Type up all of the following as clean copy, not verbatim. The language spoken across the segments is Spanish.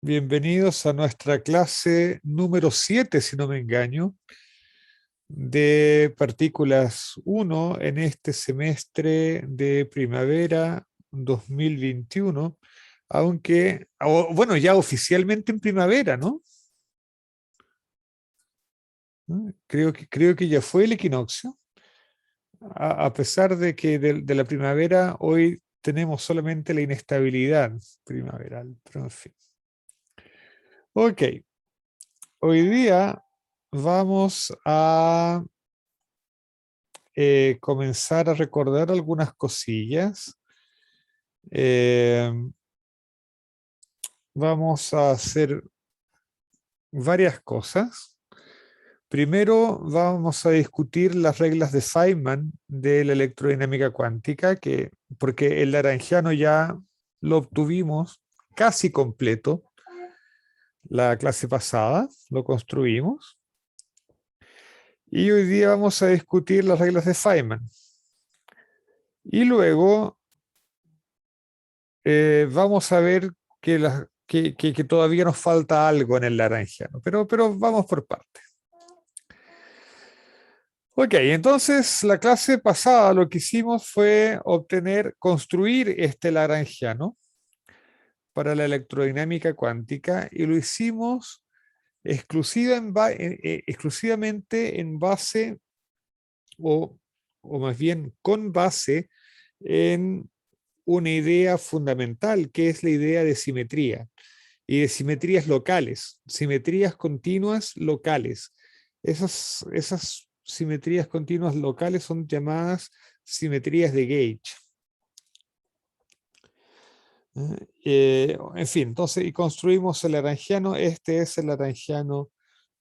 Bienvenidos a nuestra clase número 7, si no me engaño, de partículas 1 en este semestre de primavera 2021, aunque, bueno, ya oficialmente en primavera, ¿no? Creo que ya fue el equinoccio, a pesar de que de la primavera hoy tenemos solamente la inestabilidad primaveral, pero en fin. Ok, hoy día vamos a comenzar a recordar algunas cosillas. Eh, Vamos a hacer varias cosas. Primero vamos a discutir las reglas de Feynman de la electrodinámica cuántica, porque el Lagrangiano ya lo obtuvimos casi completo la clase pasada, lo construimos. Y hoy día vamos a discutir las reglas de Feynman. Y luego vamos a ver que todavía nos falta algo en el Lagrangiano, pero vamos por partes. Ok, entonces la clase pasada lo que hicimos fue construir este Lagrangiano para la electrodinámica cuántica y lo hicimos exclusivamente en base o, o más bien con base en una idea fundamental que es la idea de simetría. Y de simetrías locales, simetrías continuas locales. Esas simetrías continuas locales son llamadas simetrías de Gauge. En fin, entonces, y construimos el Lagrangiano. Este es el Lagrangiano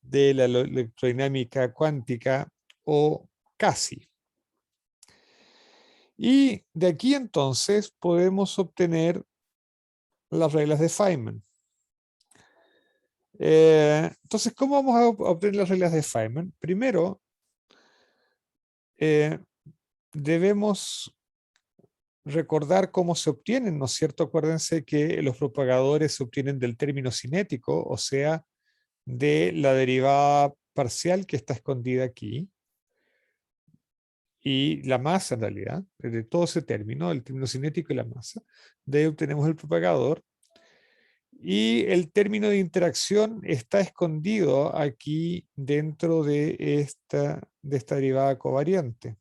de la electrodinámica cuántica, o casi. Y de aquí entonces podemos obtener las reglas de Feynman. Entonces, ¿cómo vamos a obtener las reglas de Feynman? Primero, eh, debemos recordar cómo se obtienen, ¿no es cierto? Acuérdense que los propagadores se obtienen del término cinético, o sea, de la derivada parcial que está escondida aquí, y la masa en realidad, de todo ese término, el término cinético y la masa. De ahí obtenemos el propagador. Y el término de interacción está escondido aquí dentro de esta derivada covariante.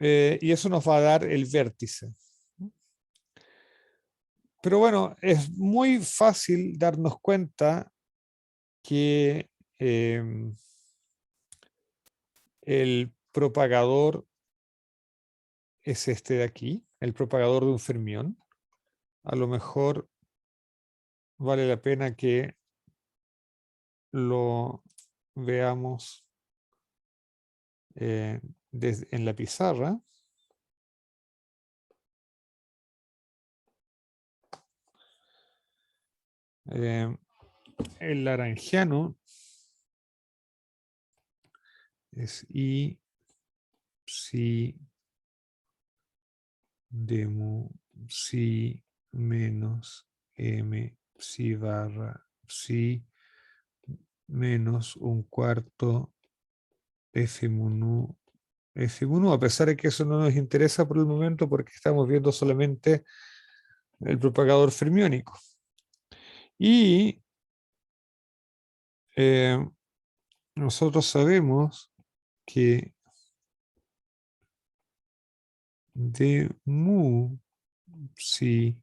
Y eso nos va a dar el vértice. Pero bueno, es muy fácil darnos cuenta que el propagador es este de aquí, el propagador de un fermión. A lo mejor vale la pena que lo veamos en la pizarra. Eh, el Lagrangiano es I psi de mu psi menos m psi barra psi menos un cuarto f mu nu f mu nu, a pesar de que eso no nos interesa por el momento porque estamos viendo solamente el propagador fermiónico. Y eh, nosotros sabemos que de mu psi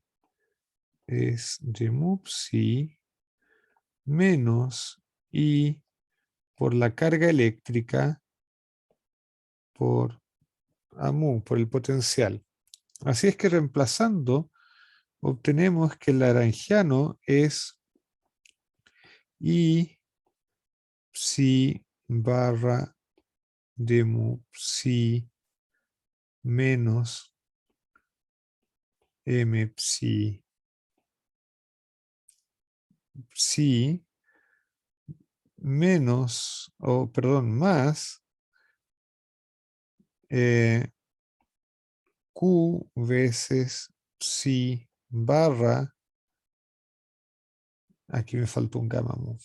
es de mu psi menos I por la carga eléctrica por AMU, por el potencial. Así es que reemplazando, obtenemos que el Lagrangiano es I psi barra de mu psi menos m psi psi menos, o perdón, más Q veces psi barra Aquí me faltó un gamma mu.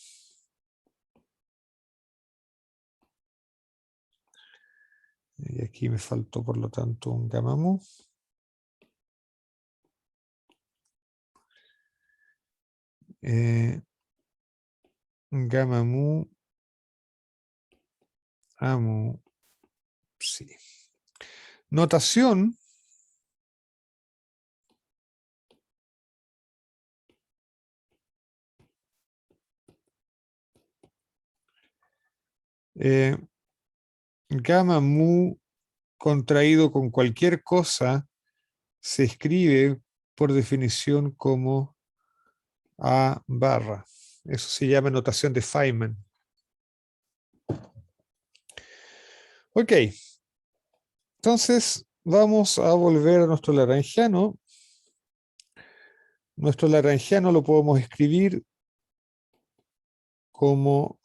Y aquí me faltó, por lo tanto, un gamma mu. Gamma mu, amu, sí. Notación. Gamma mu contraído con cualquier cosa se escribe por definición como A barra. Eso se llama notación de Feynman. Ok, entonces vamos a volver a nuestro lagrangiano. Nuestro lagrangiano lo podemos escribir como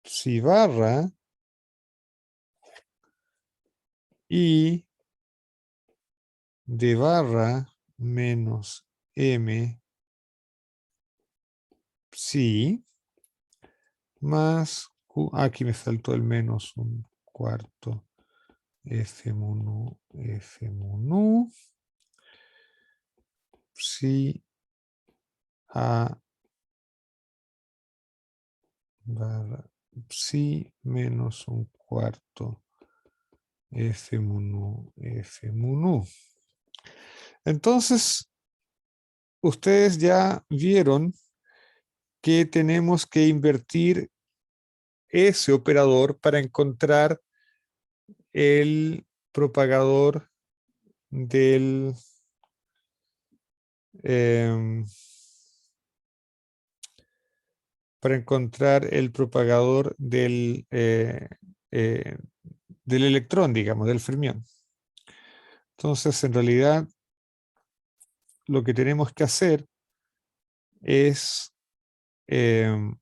si barra I de barra menos M psi más Q. Aquí me faltó el menos un cuarto F mu nu F mu nu psi A barra psi menos un cuarto F mu nu F mu nu. Entonces, ustedes ya vieron que tenemos que invertir ese operador para encontrar el propagador del em, para encontrar el propagador eh, del electrón, digamos, del fermión. Entonces, en realidad, lo que tenemos que hacer es em,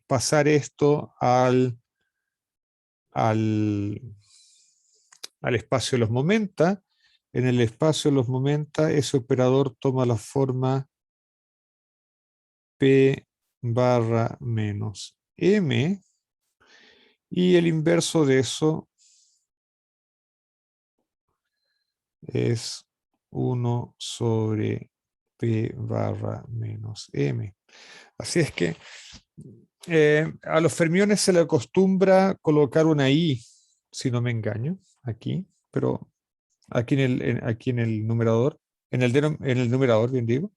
pasar esto al, al espacio de los momenta. En el espacio de los momenta, ese operador toma la forma P barra menos M, y el inverso de eso es 1 sobre P barra menos M. Así es que a los fermiones se le acostumbra colocar una I, si no me engaño, aquí, pero aquí aquí en el numerador, en el numerador, bien digo,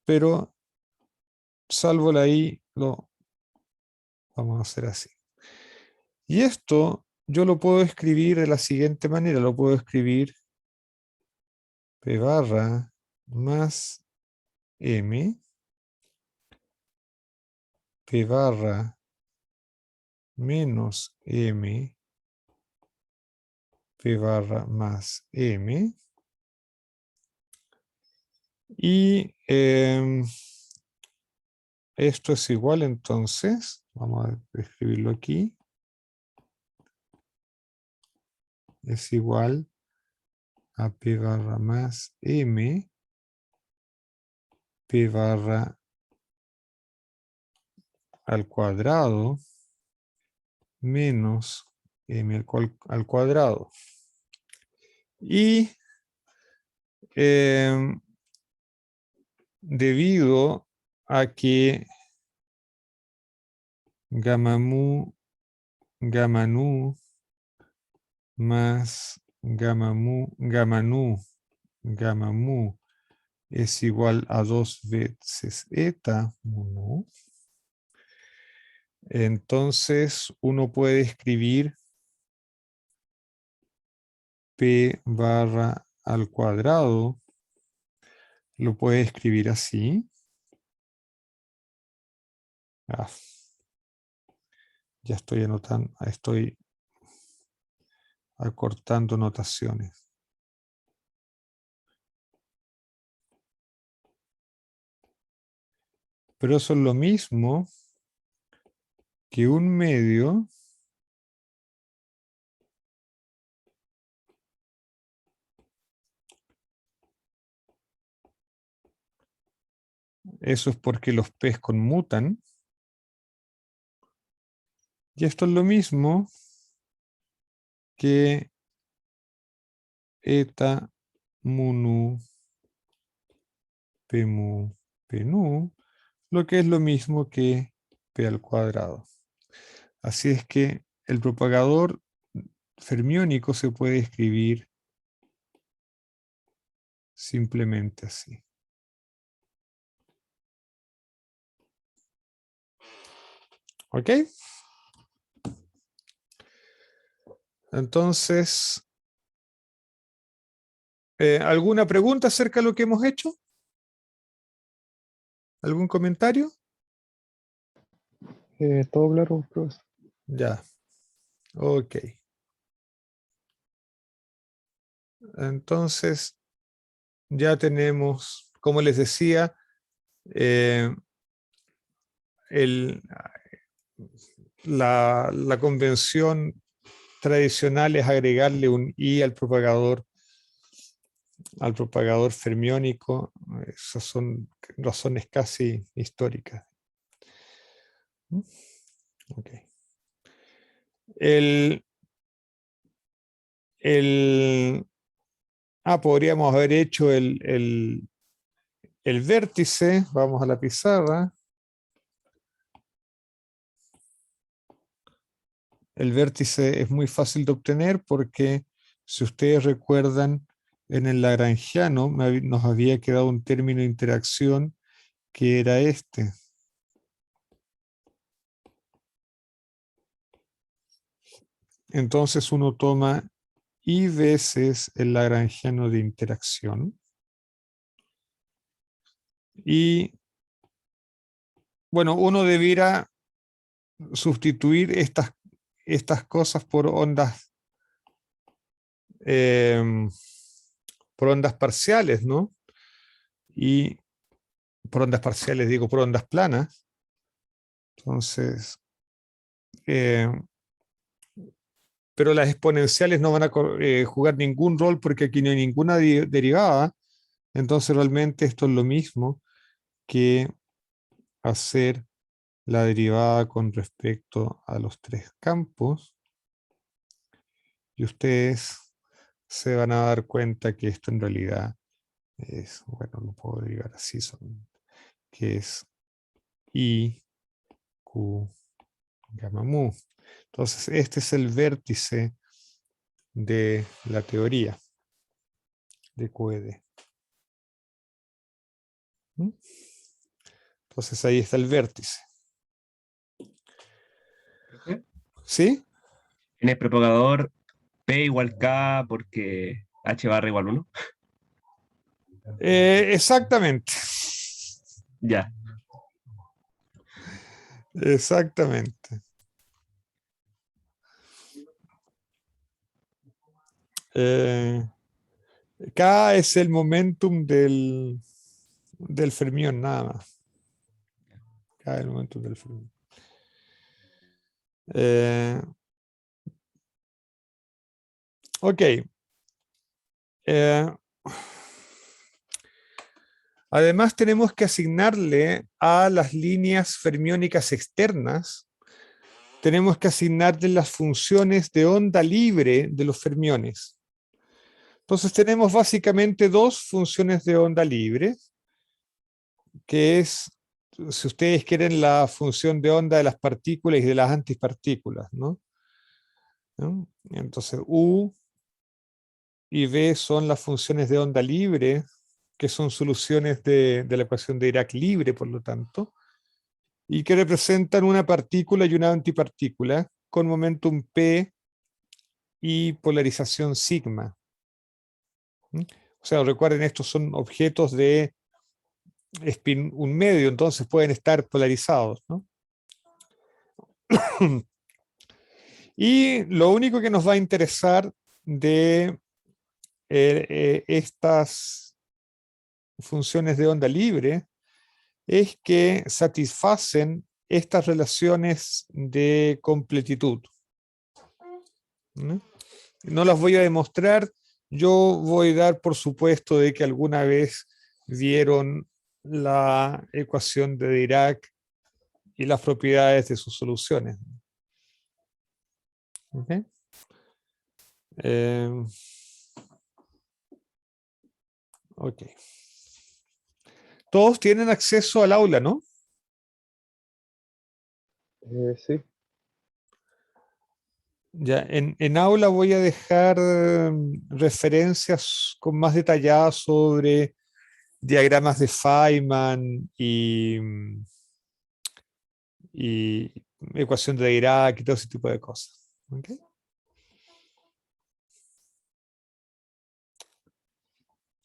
pero salvo la I, lo vamos a hacer así. Y esto yo lo puedo escribir de la siguiente manera, lo puedo escribir P barra más M, P barra menos M, P barra más M, y esto es igual entonces, vamos a escribirlo aquí, es igual a P barra más M, P barra al cuadrado menos M al cuadrado. Y debido a que gamma mu, gamma nu más gamma mu, gamma nu, gamma mu es igual a 2 veces eta mu nu, entonces uno puede escribir P barra al cuadrado, lo puede escribir así. Ah, ya estoy anotando, estoy acortando notaciones. Pero eso es lo mismo que un medio Eso es porque los P's conmutan. Y esto es lo mismo que eta mu nu p mu p nu, lo que es lo mismo que p al cuadrado. Así es que el propagador fermiónico se puede escribir simplemente así. ¿Ok? Entonces, ¿alguna pregunta acerca de lo que hemos hecho? ¿Algún comentario? Todo claro, profesor. Ya, ok. Entonces, ya tenemos, como les decía, el, la convención tradicional es agregarle un i al propagador fermiónico. Esas son razones casi históricas. Okay. Podríamos haber hecho el vértice. Vamos a la pizarra. El vértice es muy fácil de obtener porque, si ustedes recuerdan, en el lagrangiano nos había quedado un término de interacción que era este. Entonces uno toma i veces el lagrangiano de interacción y, bueno, uno debiera sustituir estas cosas por ondas parciales, ¿no? Y por ondas parciales digo por ondas planas. Entonces, pero las exponenciales no van a jugar ningún rol porque aquí no hay ninguna derivada. Entonces realmente esto es lo mismo que hacer la derivada con respecto a los tres campos. Y ustedes se van a dar cuenta que esto en realidad es, bueno, lo puedo derivar así, que es I, Q, gamma mu. Entonces este es el vértice de la teoría de QED. Entonces ahí está el vértice. ¿Sí? En el propagador P igual K porque H barra igual 1. Exactamente. Ya. Exactamente. K es el momentum del fermión, nada más. K es el momentum del fermión. Ok. Además tenemos que asignarle a las líneas fermiónicas externas, tenemos que asignarle las funciones de onda libre de los fermiones. Entonces tenemos básicamente dos funciones de onda libre, que es, si ustedes quieren, la función de onda de las partículas y de las antipartículas, ¿no? Entonces U y V son las funciones de onda libre, que son soluciones de la ecuación de Dirac libre, por lo tanto, y que representan una partícula y una antipartícula con momentum P y polarización sigma. O sea, recuerden, estos son objetos de spin un medio, entonces pueden estar polarizados, ¿no? Y lo único que nos va a interesar de estas funciones de onda libre es que satisfacen estas relaciones de completitud. No las voy a demostrar. Yo voy a dar por supuesto de que alguna vez vieron la ecuación de Dirac y las propiedades de sus soluciones. ¿Okay? Ok. Todos tienen acceso al aula, ¿no? Sí. Ya, en aula voy a dejar referencias con más detalladas sobre diagramas de Feynman y ecuación de Dirac y todo ese tipo de cosas. ¿Okay?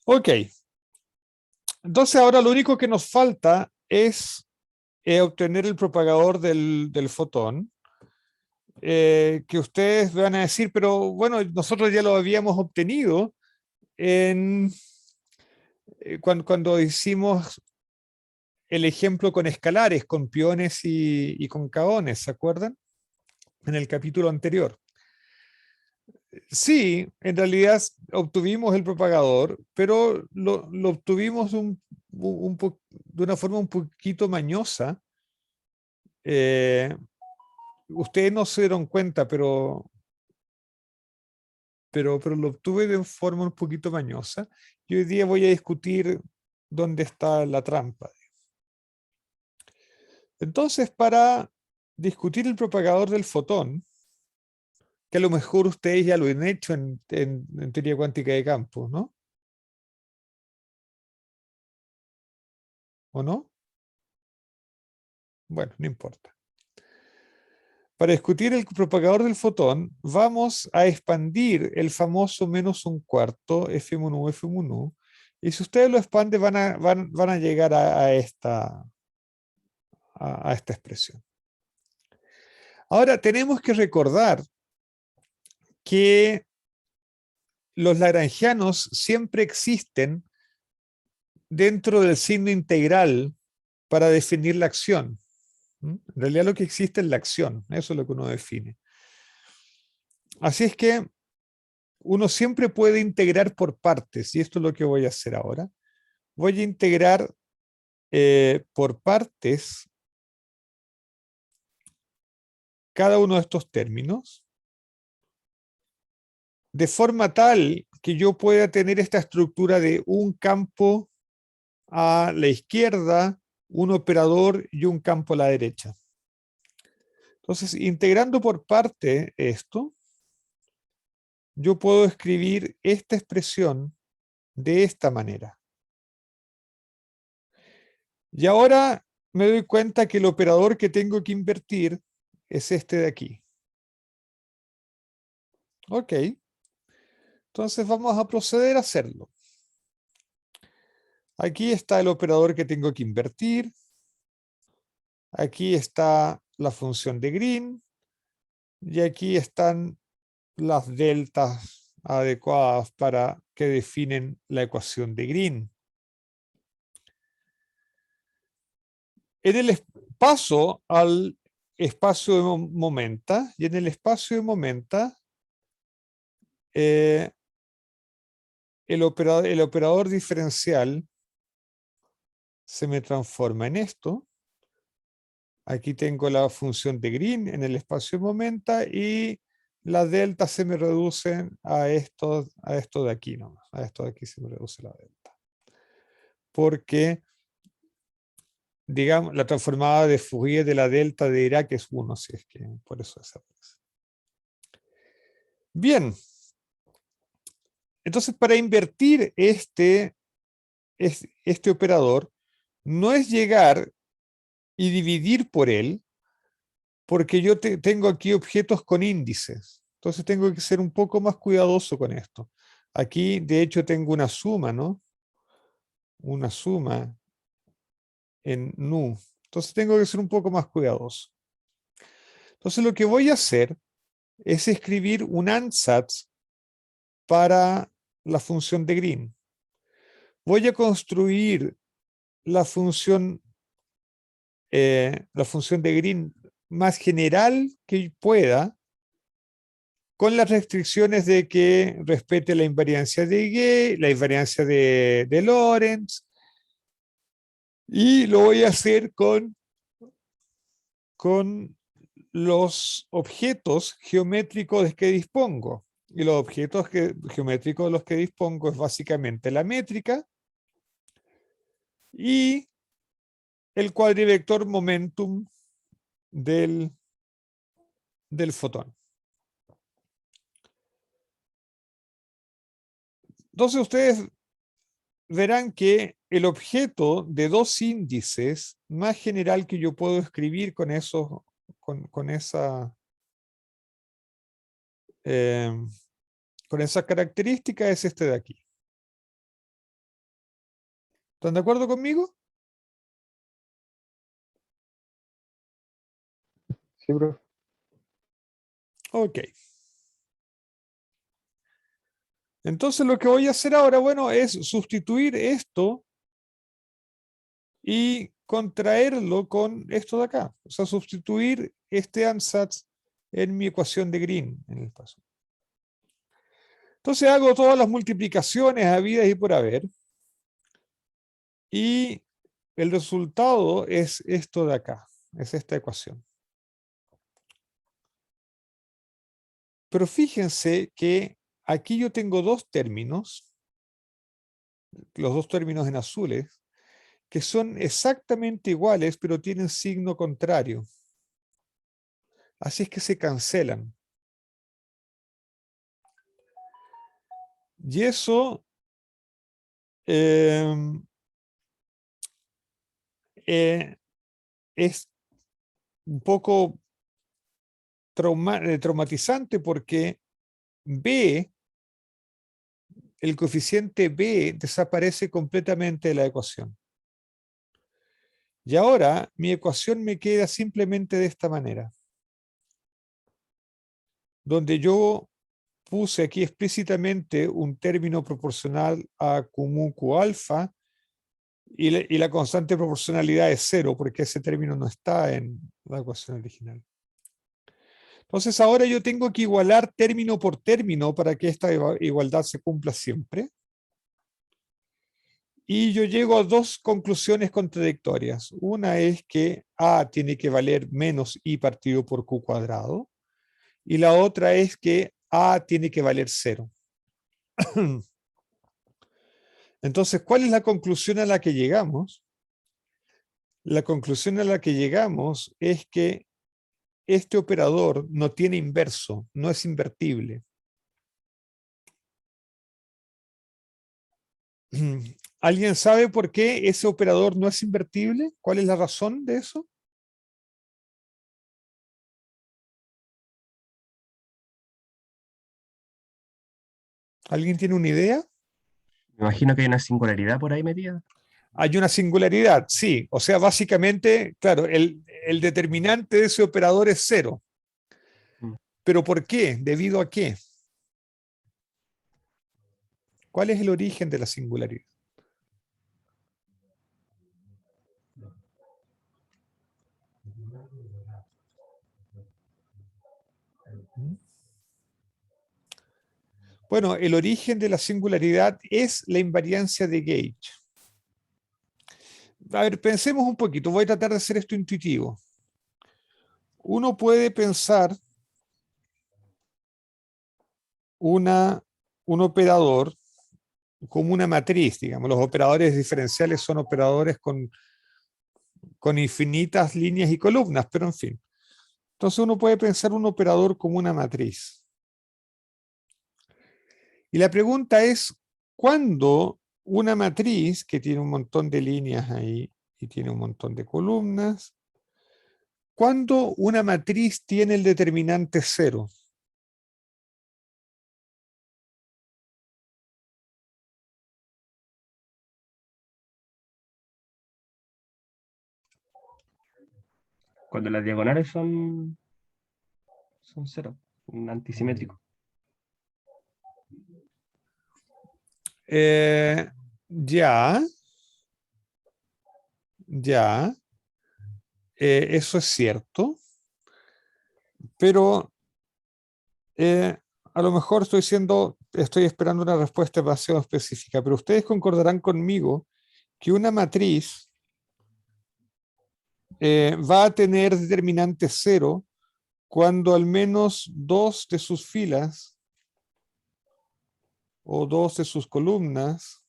Ok. Entonces ahora lo único que nos falta es obtener el propagador del fotón. Que ustedes van a decir, pero bueno, nosotros ya lo habíamos obtenido cuando hicimos el ejemplo con escalares, con piones y con caones, ¿se acuerdan? En el capítulo anterior. Sí, en realidad obtuvimos el propagador, pero lo obtuvimos de una forma un poquito mañosa. Ustedes no se dieron cuenta, pero lo obtuve de forma un poquito mañosa. Y hoy día voy a discutir dónde está la trampa. Entonces, para discutir el propagador del fotón, que a lo mejor ustedes ya lo han hecho en teoría cuántica de campos, ¿no? ¿O no? Bueno, no importa. Para discutir el propagador del fotón, vamos a expandir el famoso -1/4 F1, F1. Y si ustedes lo expanden, van a llegar a esta expresión. Ahora, tenemos que recordar que los lagrangianos siempre existen dentro del signo integral para definir la acción. En realidad lo que existe es la acción, eso es lo que uno define. Así es que uno siempre puede integrar por partes, y esto es lo que voy a hacer ahora. Voy a integrar por partes cada uno de estos términos, de forma tal que yo pueda tener esta estructura de un campo a la izquierda, un operador y un campo a la derecha. Entonces, integrando por parte esto, yo puedo escribir esta expresión de esta manera. Y ahora me doy cuenta que el operador que tengo que invertir es este de aquí. Ok. Entonces vamos a proceder a hacerlo. Aquí está el operador que tengo que invertir. Aquí está la función de Green. Y aquí están las deltas adecuadas para que definen la ecuación de Green. En el paso al espacio de momenta, y en el espacio de momenta el operador diferencial se me transforma en esto. Aquí tengo la función de Green en el espacio de momenta y las deltas se me reducen a esto de aquí nomás. A esto de aquí se me reduce la delta. Porque, digamos, la transformada de Fourier de la delta de Dirac es 1, si es que por eso desaparece. Bien. Entonces, para invertir este operador, no es llegar y dividir por él, porque yo tengo aquí objetos con índices. Entonces tengo que ser un poco más cuidadoso con esto. Aquí, de hecho, tengo una suma, ¿no? Una suma en nu. Entonces tengo que ser un poco más cuidadoso. Entonces lo que voy a hacer es escribir un ansatz para la función de Green. Voy a construir la función de Green más general que pueda, con las restricciones de que respete la invariancia de Gay, la invariancia de Lorentz, Y lo voy a hacer con los objetos geométricos de que dispongo. Y los objetos geométricos de los que dispongo es básicamente la métrica y el cuadrivector momentum del fotón. Entonces ustedes verán que el objeto de dos índices más general que yo puedo escribir con eso, con esa eh, con esa característica es este de aquí. ¿Están de acuerdo conmigo? Sí, profe. Ok. Entonces lo que voy a hacer ahora, bueno, es sustituir esto y contraerlo con esto de acá. O sea, sustituir este ansatz en mi ecuación de Green en el paso. Entonces hago todas las multiplicaciones habidas y por haber. Y el resultado es esto de acá. Es esta ecuación. Pero fíjense que aquí yo tengo dos términos, los dos términos en azules, que son exactamente iguales, pero tienen signo contrario. Así es que se cancelan. Y eso eh, es un poco traumatizante porque B, el coeficiente B desaparece completamente de la ecuación. Y ahora mi ecuación me queda simplemente de esta manera, donde yo puse aquí explícitamente un término proporcional a Q mu Q alfa y la constante proporcionalidad es cero porque ese término no está en la ecuación original. Entonces ahora yo tengo que igualar término por término para que esta igualdad se cumpla siempre. Y yo llego a dos conclusiones contradictorias. Una es que A tiene que valer menos I partido por Q cuadrado. Y la otra es que A tiene que valer cero. Entonces, ¿cuál es la conclusión a la que llegamos? La conclusión a la que llegamos es que este operador no tiene inverso, no es invertible. ¿Alguien sabe por qué ese operador no es invertible? ¿Cuál es la razón de eso? ¿Alguien tiene una idea? Me imagino que hay una singularidad por ahí metida. Hay una singularidad, sí. O sea, básicamente, claro, el determinante de ese operador es cero. Mm. ¿Pero por qué? ¿Debido a qué? ¿Cuál es el origen de la singularidad? Bueno, el origen de la singularidad es la invariancia de Gauge. A ver, pensemos un poquito. Voy a tratar de hacer esto intuitivo. Uno puede pensar un operador como una matriz, digamos. Los operadores diferenciales son operadores con infinitas líneas y columnas, pero en fin. Entonces uno puede pensar un operador como una matriz. Y la pregunta es, ¿cuándo una matriz que tiene un montón de líneas ahí y tiene un montón de columnas, cuándo una matriz tiene el determinante cero? Cuando las diagonales son cero, un antisimétrico. Eh, ya, ya, eso es cierto, pero a lo mejor estoy esperando una respuesta demasiado específica, pero ustedes concordarán conmigo que una matriz va a tener determinante 0 cuando al menos 2 de sus filas o 2 de sus columnas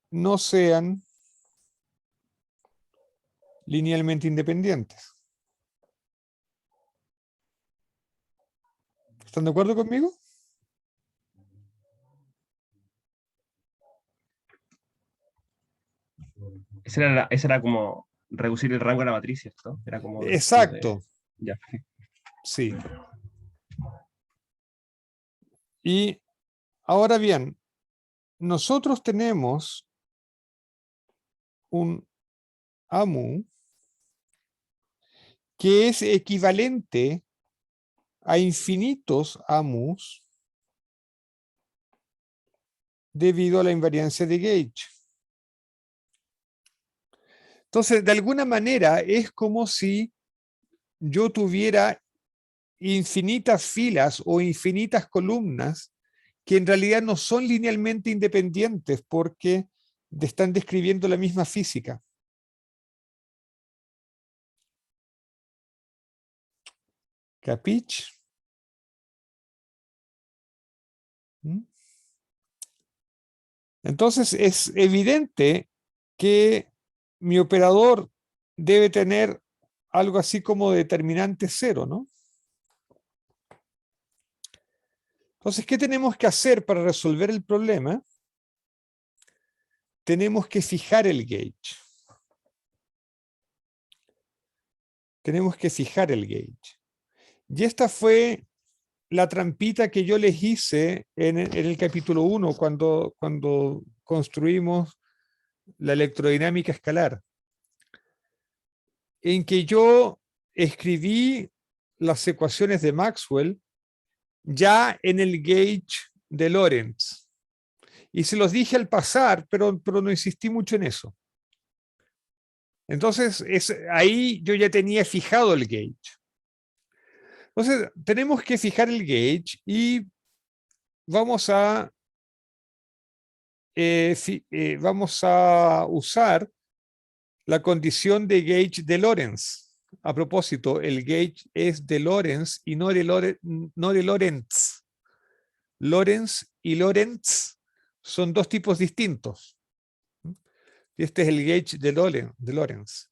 no sean linealmente independientes. ¿Están de acuerdo conmigo? Esa era como reducir el rango de la matriz, ¿cierto? Era como lo de... Exacto, Ya. sí. Y ahora bien, nosotros tenemos un AMU que es equivalente a infinitos AMUs debido a la invariancia de gauge. Entonces, de alguna manera, es como si yo tuviera infinitas filas o infinitas columnas que en realidad no son linealmente independientes porque están describiendo la misma física. ¿Capich? ¿Mm? Entonces es evidente que mi operador debe tener algo así como determinante 0, ¿no? Entonces, ¿qué tenemos que hacer para resolver el problema? Tenemos que fijar el gauge. Tenemos que fijar el gauge. Y esta fue la trampita que yo les hice en el capítulo 1 cuando construimos la electrodinámica escalar, en que yo escribí las ecuaciones de Maxwell ya en el gauge de Lorentz. Y se los dije al pasar, pero no insistí mucho en eso. Entonces, ahí yo ya tenía fijado el gauge. Entonces, tenemos que fijar el gauge y vamos a, vamos a usar la condición de gauge de Lorentz. A propósito, el gauge es de Lorentz y no de Lorentz. Lorentz y Lorentz son dos tipos distintos. Y este es el gauge de Lorentz,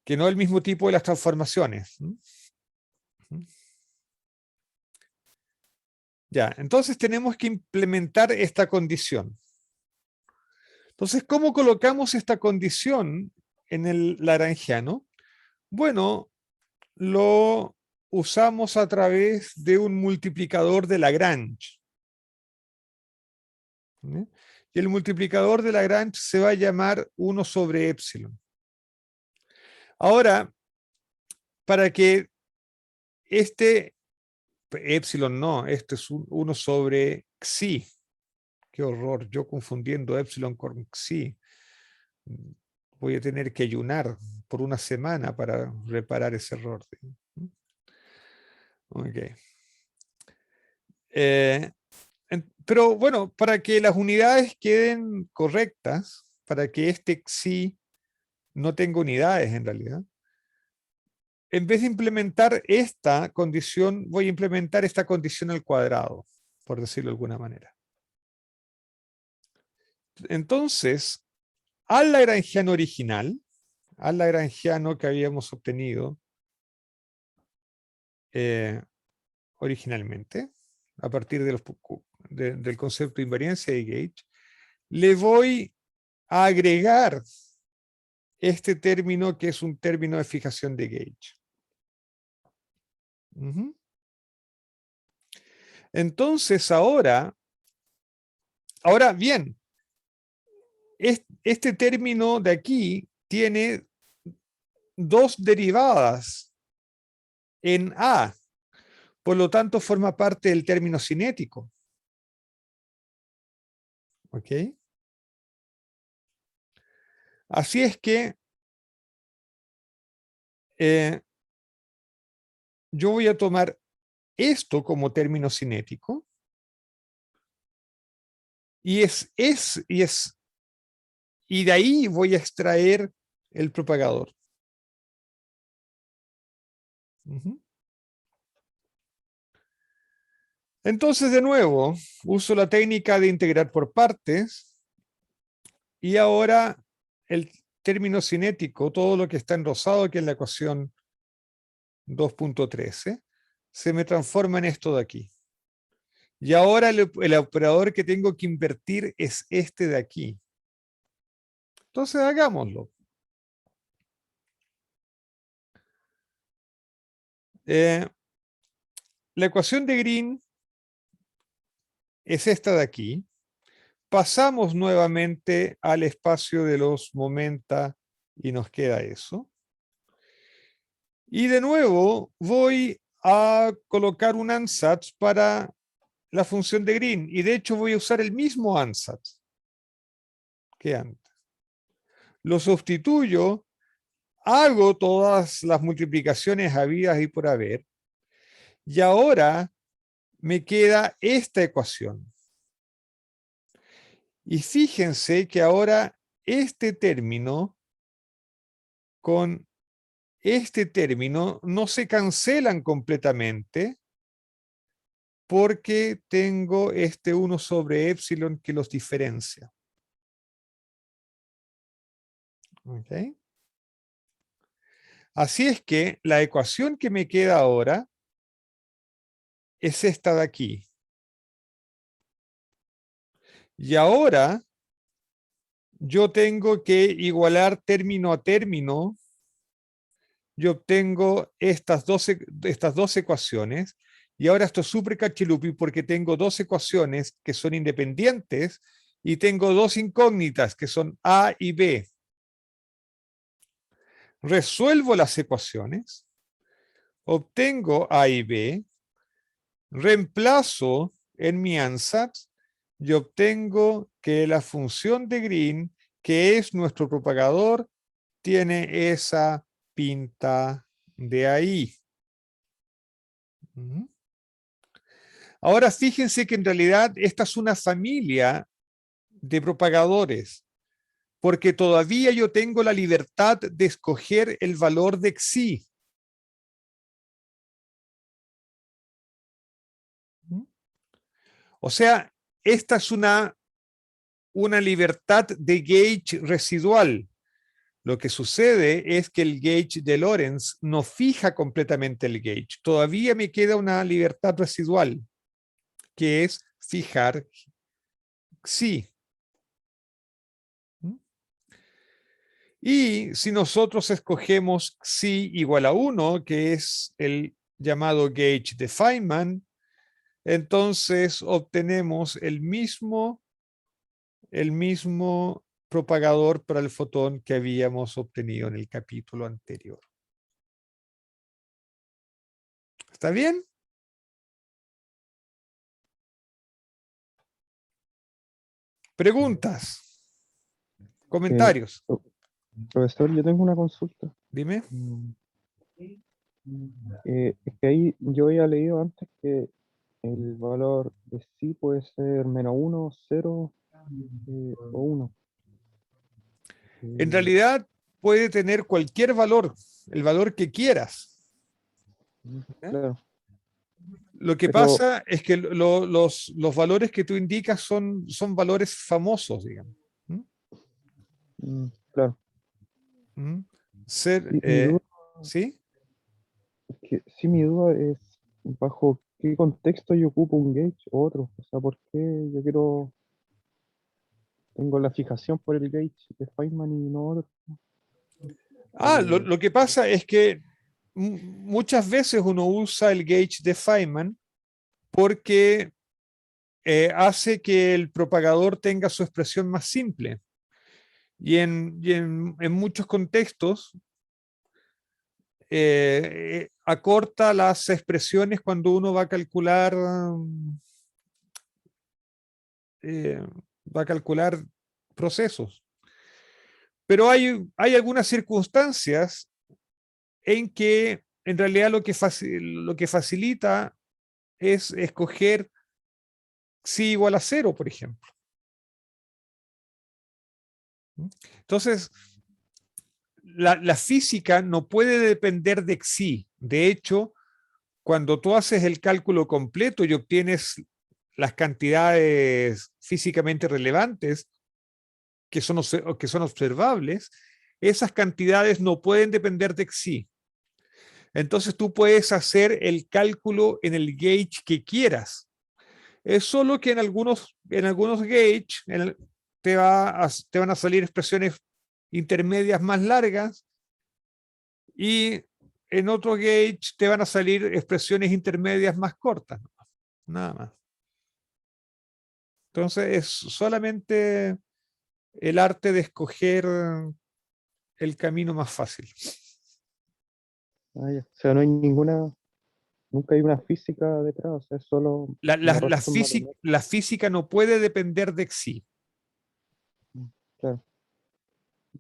que no es el mismo tipo de las transformaciones. Ya, entonces tenemos que implementar esta condición. Entonces, ¿cómo colocamos esta condición en el lagrangiano? Bueno, lo usamos a través de un multiplicador de Lagrange. ¿Sí? Y el multiplicador de Lagrange se va a llamar 1 sobre epsilon. Ahora, para que este epsilon no, este es 1 sobre xi. Qué horror, yo confundiendo epsilon con xi. Voy a tener que ayunar por una semana para reparar ese error. Okay. Pero bueno, para que las unidades queden correctas, para que este xi no tenga unidades en realidad, en vez de implementar esta condición, voy a implementar esta condición al cuadrado, por decirlo de alguna manera. Entonces, al lagrangiano original, al lagrangiano que habíamos obtenido originalmente, a partir de del concepto de invariancia de gauge, le voy a agregar este término que es un término de fijación de gauge. Entonces ahora bien, este término de aquí tiene dos derivadas en A, por lo tanto forma parte del término cinético. ¿Ok? Así es que yo voy a tomar esto como término cinético y de ahí voy a extraer el propagador. Ujú. Entonces, de nuevo, uso la técnica de integrar por partes y ahora el término cinético, todo lo que está en rosado aquí en la ecuación 2.13, se me transforma en esto de aquí. Y ahora el operador que tengo que invertir es este de aquí. Entonces, hagámoslo. La ecuación de Green es esta de aquí. Pasamos nuevamente al espacio de los momenta y nos queda eso. Y de nuevo voy a colocar un ansatz para la función de Green. Y de hecho voy a usar el mismo ansatz que antes. Lo sustituyo, hago todas las multiplicaciones habidas y por haber. Y ahora me queda esta ecuación. Y fíjense que ahora este término con este término no se cancelan completamente porque tengo este 1 sobre epsilon que los diferencia. ¿Okay? Así es que la ecuación que me queda ahora es esta de aquí. Y ahora yo tengo que igualar término a término. Yo obtengo estas dos ecuaciones. Y ahora esto es súper cachilupi porque tengo dos ecuaciones que son independientes y tengo dos incógnitas que son A y B. Resuelvo las ecuaciones, obtengo A y B, reemplazo en mi ansatz y obtengo que la función de Green, que es nuestro propagador, tiene esa pinta de ahí. Ahora fíjense que en realidad esta es una familia de propagadores, porque todavía yo tengo la libertad de escoger el valor de Xi. O sea, esta es una libertad de gauge residual. Lo que sucede es que el gauge de Lorentz no fija completamente el gauge. Todavía me queda una libertad residual, que es fijar Xi. Y si nosotros escogemos Xi igual a 1, que es el llamado gauge de Feynman, entonces obtenemos el mismo propagador para el fotón que habíamos obtenido en el capítulo anterior. ¿Está bien? ¿Preguntas? ¿Comentarios? Profesor, yo tengo una consulta. Dime. Es que ahí yo había leído antes que el valor de sí puede ser -1, 0 o 1. En realidad puede tener cualquier valor, el valor que quieras. Claro, Lo que pero pasa es que los valores que tú indicas son valores famosos, digamos. claro. ¿Mm? Ser, Mi duda, ¿sí? mi duda es bajo qué contexto yo ocupo un gauge o otro. O sea, ¿por qué tengo la fijación por el gauge de Feynman y no otro? Lo que pasa es que muchas veces uno usa el gauge de Feynman porque hace que el propagador tenga su expresión más simple. Y en muchos contextos acorta las expresiones cuando uno va a calcular eh, procesos. Pero hay algunas circunstancias en que en realidad lo que facilita es escoger Xi igual a 0, por ejemplo. Entonces, la física no puede depender de Xi. De hecho, cuando tú haces el cálculo completo y obtienes las cantidades físicamente relevantes que son observables, esas cantidades no pueden depender de Xi. Entonces tú puedes hacer el cálculo en el gauge que quieras. Es solo que en algunos gauge te van a salir expresiones intermedias más largas y en otro gauge te van a salir expresiones intermedias más cortas. Nada más. Entonces es solamente el arte de escoger el camino más fácil. Ah, ya. O sea, no hay nunca hay una física detrás, o sea, es solo un La error matemático. física no puede depender de Xi. Claro.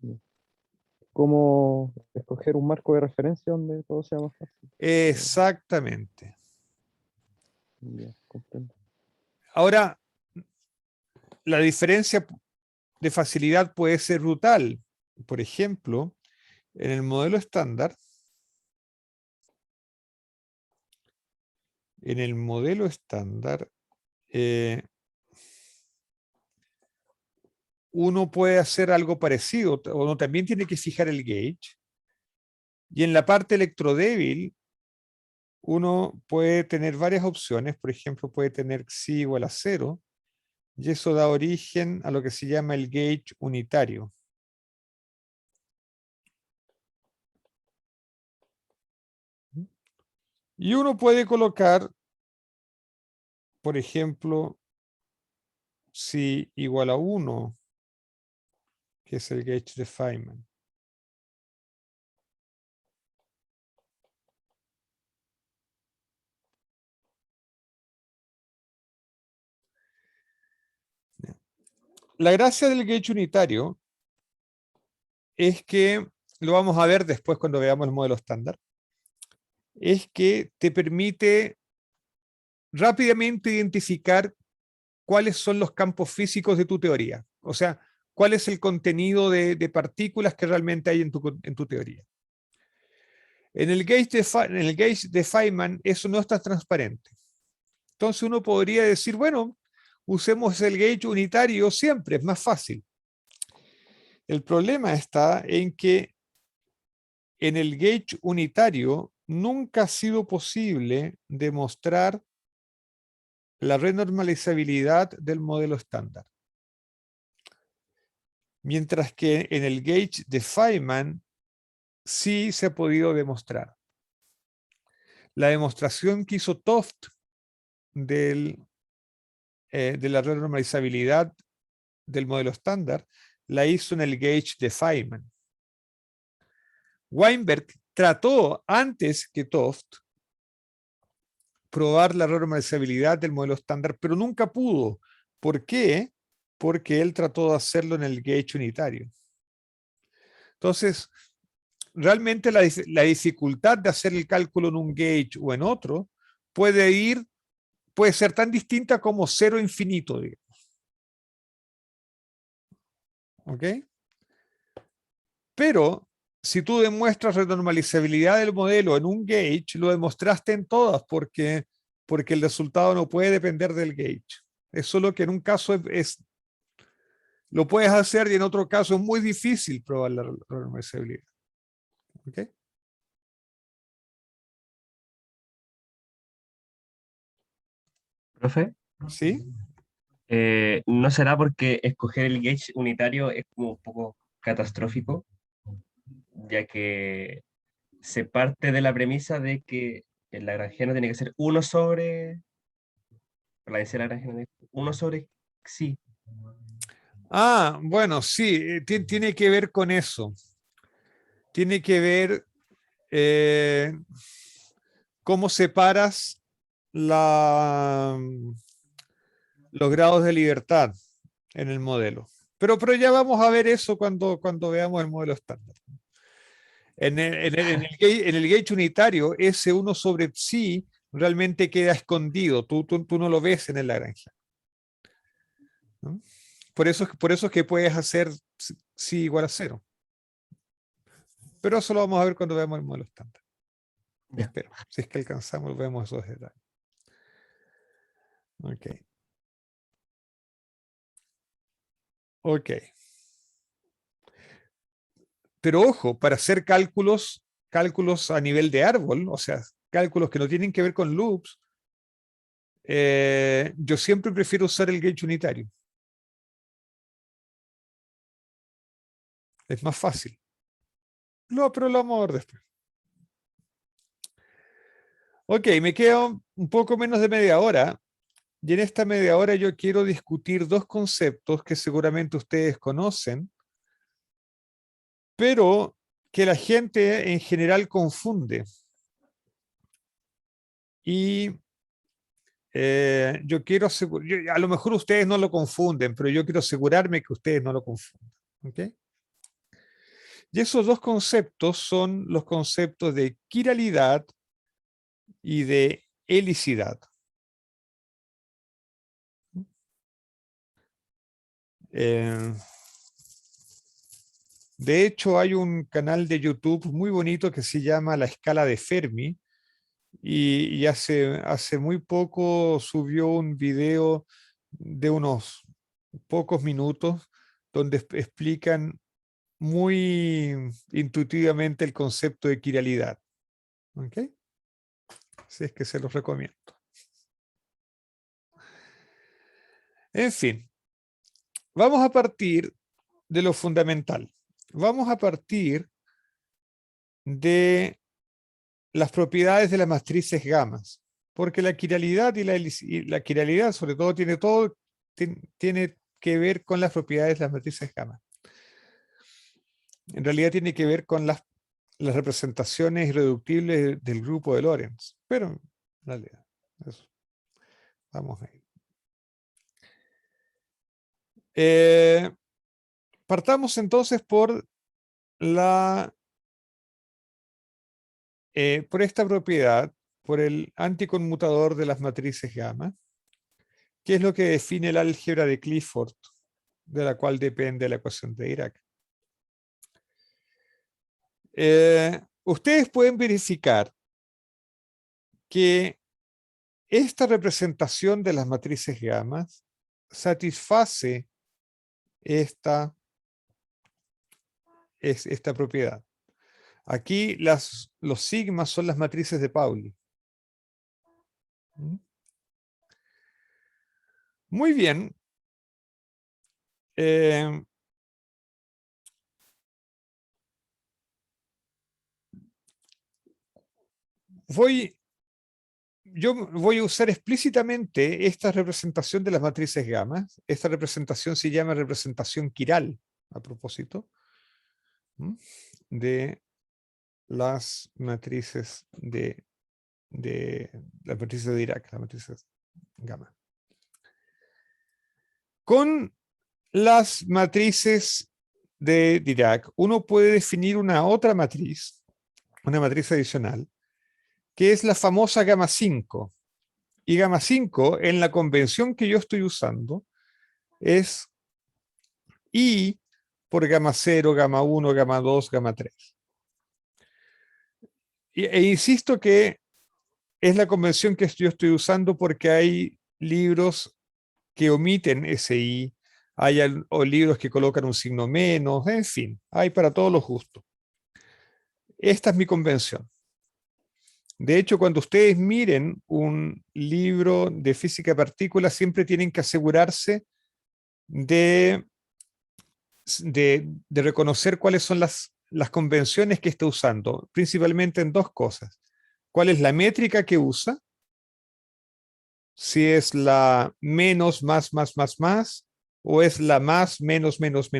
Ya. ¿Cómo escoger un marco de referencia donde todo sea más fácil? Exactamente. Ya, comprendo. Ahora, la diferencia de facilidad puede ser brutal. Por ejemplo, en el modelo estándar, uno puede hacer algo parecido, uno también tiene que fijar el gauge, y en la parte electrodébil, uno puede tener varias opciones, por ejemplo, puede tener Xi igual a 0, y eso da origen a lo que se llama el gauge unitario. Y uno puede colocar, por ejemplo, Xi igual a 1, que es el gauge de Feynman. La gracia del gauge unitario es que, lo vamos a ver después cuando veamos el modelo estándar, es que te permite rápidamente identificar cuáles son los campos físicos de tu teoría. O sea, cuál es el contenido de partículas que realmente hay en tu teoría. En el gauge de Feynman eso no está transparente. Entonces uno podría decir, bueno, usemos el gauge unitario siempre, es más fácil. El problema está en que en el gauge unitario nunca ha sido posible demostrar la renormalizabilidad del modelo estándar. Mientras que en el gauge de Feynman sí se ha podido demostrar. La demostración que hizo Toft de la renormalizabilidad del modelo estándar la hizo en el gauge de Feynman. Weinberg trató antes que Toft probar la renormalizabilidad del modelo estándar, pero nunca pudo. ¿Por qué? Porque él trató de hacerlo en el gauge unitario. Entonces, realmente la dificultad de hacer el cálculo en un gauge o en otro puede ser tan distinta como 0 infinito, digamos. ¿Ok? Pero si tú demuestras renormalizabilidad del modelo en un gauge, lo demostraste en todas porque el resultado no puede depender del gauge. Es solo que en un caso lo puedes hacer y en otro caso es muy difícil probar la renormalizabilidad. ¿Ok? Profe, ¿Sí? ¿no será porque escoger el gauge unitario es como un poco catastrófico, ya que se parte de la premisa de que el lagrangiano tiene que ser 1 sobre, la densidad lagrangiana, 1 sobre sí. Ah, bueno, sí, tiene que ver con eso. Tiene que ver cómo separas los grados de libertad en el modelo. Pero ya vamos a ver eso cuando veamos el modelo estándar. En el gauge unitario, ese 1 sobre psi realmente queda escondido. Tú no lo ves en el Lagrangiano, ¿no? Por eso es que puedes hacer psi igual a 0. Pero eso lo vamos a ver cuando veamos el modelo estándar. Ya. Espero. Si es que alcanzamos, vemos esos detalles. Ok. Ok. Pero ojo, para hacer cálculos a nivel de árbol, o sea, cálculos que no tienen que ver con loops, yo siempre prefiero usar el gauge unitario. Es más fácil. No, pero lo vamos a ver después. Ok, me queda un poco menos de media hora. Y en esta media hora yo quiero discutir dos conceptos que seguramente ustedes conocen, pero que la gente en general confunde. Y yo quiero asegurar, a lo mejor ustedes no lo confunden, pero yo quiero asegurarme que ustedes no lo confunden. ¿Ok? Y esos dos conceptos son los conceptos de quiralidad y de helicidad. De hecho, hay un canal de YouTube muy bonito que se llama La Escala de Fermi y hace muy poco subió un video de unos pocos minutos donde explican muy intuitivamente el concepto de quiralidad. ¿Ok? Así es que se los recomiendo. En fin, vamos a partir de lo fundamental. Vamos a partir de las propiedades de las matrices gamas, porque la quiralidad y la quiralidad sobre todo tiene que ver con las propiedades de las matrices gamas. En realidad tiene que ver con las representaciones irreductibles del grupo de Lorentz, pero en realidad eso. Vamos a ir. Partamos entonces por por esta propiedad, por el anticonmutador de las matrices gamma, que es lo que define el álgebra de Clifford, de la cual depende la ecuación de Dirac. Ustedes pueden verificar que esta representación de las matrices gamma satisface esta propiedad. Aquí los sigmas son las matrices de Pauli. Muy bien. Yo voy a usar explícitamente esta representación de las matrices gamma. Esta representación se llama representación quiral, a propósito, de las matrices de Dirac, las matrices gamma. Con las matrices de Dirac, uno puede definir una otra matriz, una matriz adicional, que es la famosa gamma 5. Y gamma 5, en la convención que yo estoy usando, es I por gamma 0, gamma 1, gamma 2, gamma 3. E insisto que es la convención que yo estoy usando porque hay libros que omiten ese I, o libros que colocan un signo menos, en fin, hay para todos los gustos. Esta es mi convención. De hecho, cuando ustedes miren un libro de física de partículas, siempre tienen que asegurarse de reconocer cuáles son las convenciones que está usando, principalmente en dos cosas. ¿Cuál es la métrica que usa? Si es la menos, más, o es la más, menos, menos.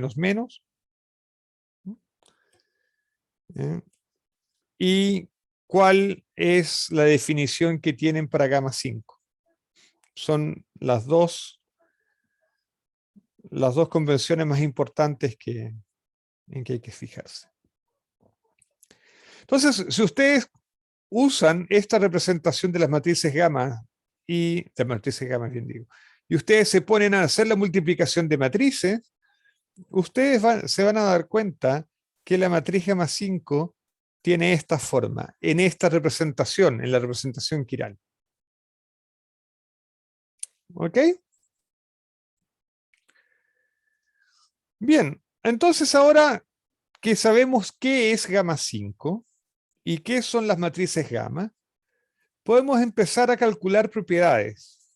¿Y cuál es la definición que tienen para gamma 5? Son las dos convenciones más importantes en que hay que fijarse. Entonces, si ustedes usan esta representación de las matrices gamma y ustedes se ponen a hacer la multiplicación de matrices, ustedes se van a dar cuenta que la matriz gamma 5 tiene esta forma, en esta representación, en la representación quiral. ¿Ok? Bien, entonces ahora que sabemos qué es gamma 5 y qué son las matrices gamma, podemos empezar a calcular propiedades.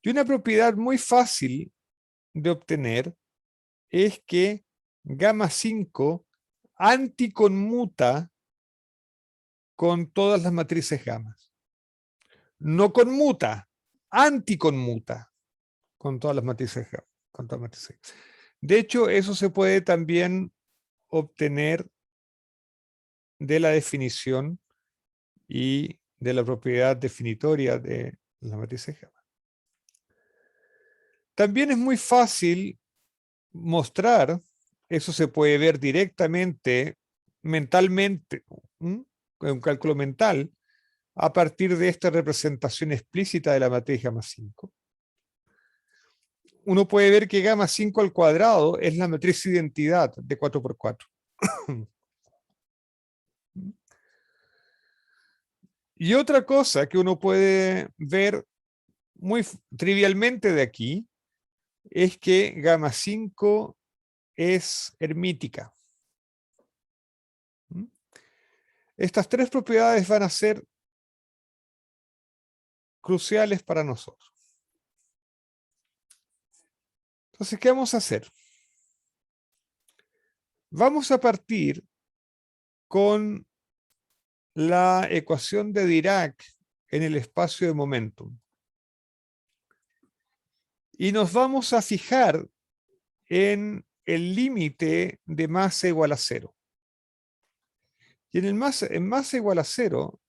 Y una propiedad muy fácil de obtener es que gamma 5 anticonmuta con todas las matrices gamma. No conmuta, anticonmuta con todas las matrices gamma. Con todas las matrices. De hecho, eso se puede también obtener de la definición y de la propiedad definitoria de las matrices gamma. También es muy fácil mostrar, eso se puede ver directamente, mentalmente, en un cálculo mental, a partir de esta representación explícita de la matriz gamma 5. Uno puede ver que gamma 5 al cuadrado es la matriz identidad de 4×4. Y otra cosa que uno puede ver muy trivialmente de aquí es que gamma 5 es hermítica. Estas tres propiedades van a ser cruciales para nosotros. Entonces, ¿qué vamos a hacer? Vamos a partir con la ecuación de Dirac en el espacio de momentum. Y nos vamos a fijar en el límite de masa igual a 0. Y en masa igual a 0,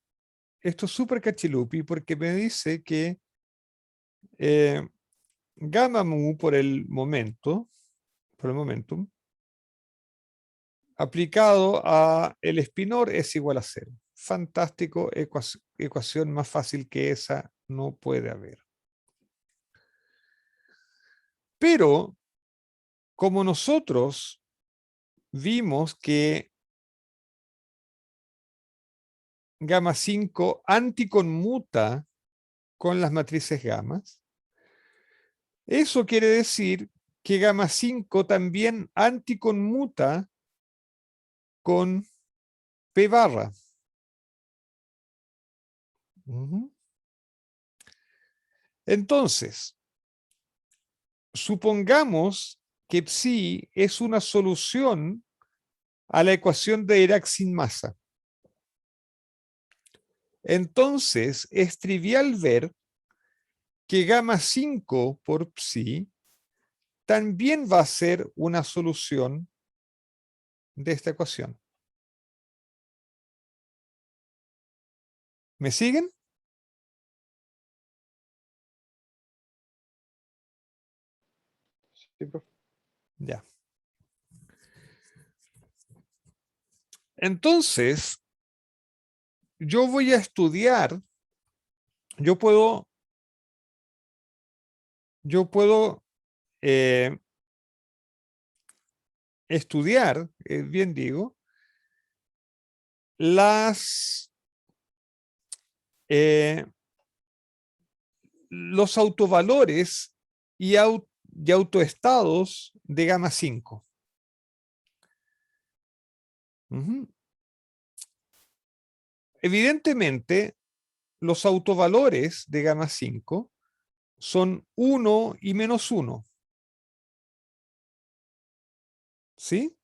esto es súper cachilupi porque me dice que gamma mu por el momentum, aplicado a el espinor es igual a 0. Fantástico, ecuación más fácil que esa no puede haber. Pero, como nosotros vimos que gamma 5 anticonmuta con las matrices gammas, eso quiere decir que gamma 5 también anticonmuta con P barra. Entonces, supongamos que psi es una solución a la ecuación de Dirac sin masa. Entonces, es trivial ver que gamma 5 por psi también va a ser una solución de esta ecuación. ¿Me siguen? Sí, profe. Ya. Entonces, yo voy a estudiar, yo puedo estudiar, bien digo, los autovalores y autoestados de gamma 5. Evidentemente, los autovalores de gamma 5 son 1 y menos 1. ¿Sí?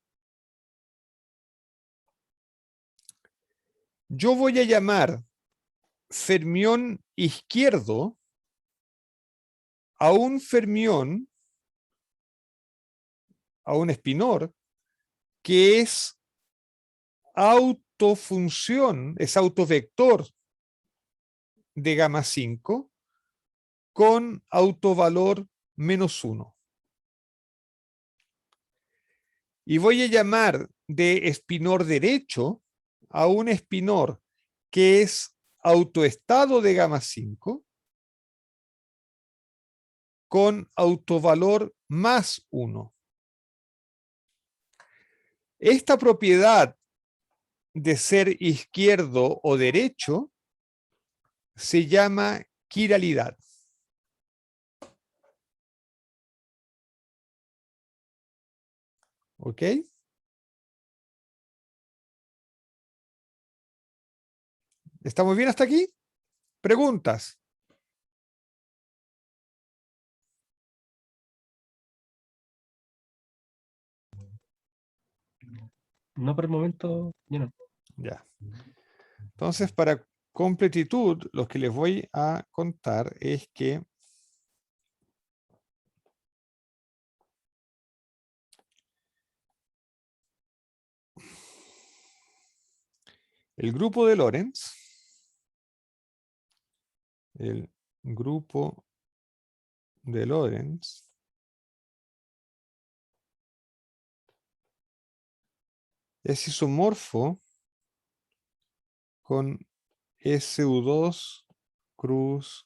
Yo voy a llamar fermión izquierdo a un fermión, a un espinor, que es autofunción, es autovector de gamma 5 con autovalor menos 1. Y voy a llamar de espinor derecho a un espinor que es autoestado de gamma 5 con autovalor más 1. Esta propiedad de ser izquierdo o derecho se llama quiralidad. ¿Ok? ¿Estamos bien hasta aquí? ¿Preguntas? No por el momento, yo no. Ya. Entonces, para completitud, lo que les voy a contar es que el grupo de Lorentz, es isomorfo con SU2 cruz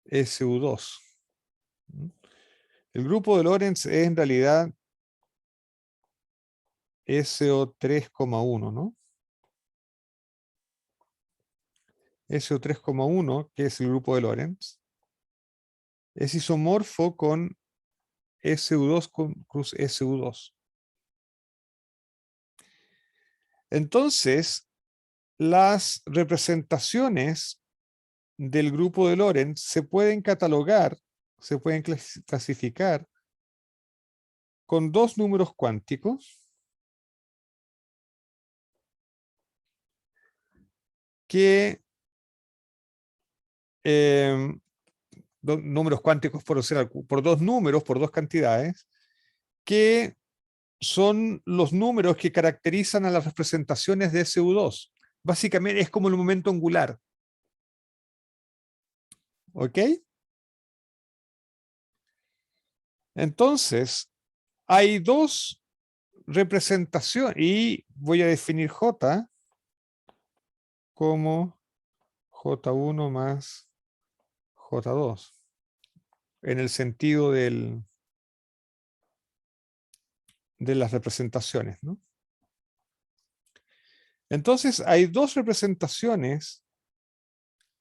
SU2. El grupo de Lorentz es en realidad SO3,1, ¿no? SO3,1, que es el grupo de Lorentz, es isomorfo con SU2 cruz SU2. Entonces, las representaciones del grupo de Lorentz se pueden catalogar, se pueden clasificar con dos números cuánticos que números cuánticos por dos números, por dos cantidades, que son los números que caracterizan a las representaciones de SU2. Básicamente es como el momento angular. ¿Ok? Entonces, hay dos representaciones y voy a definir J como J1 más J2 en el sentido de las representaciones, ¿no? Entonces hay dos representaciones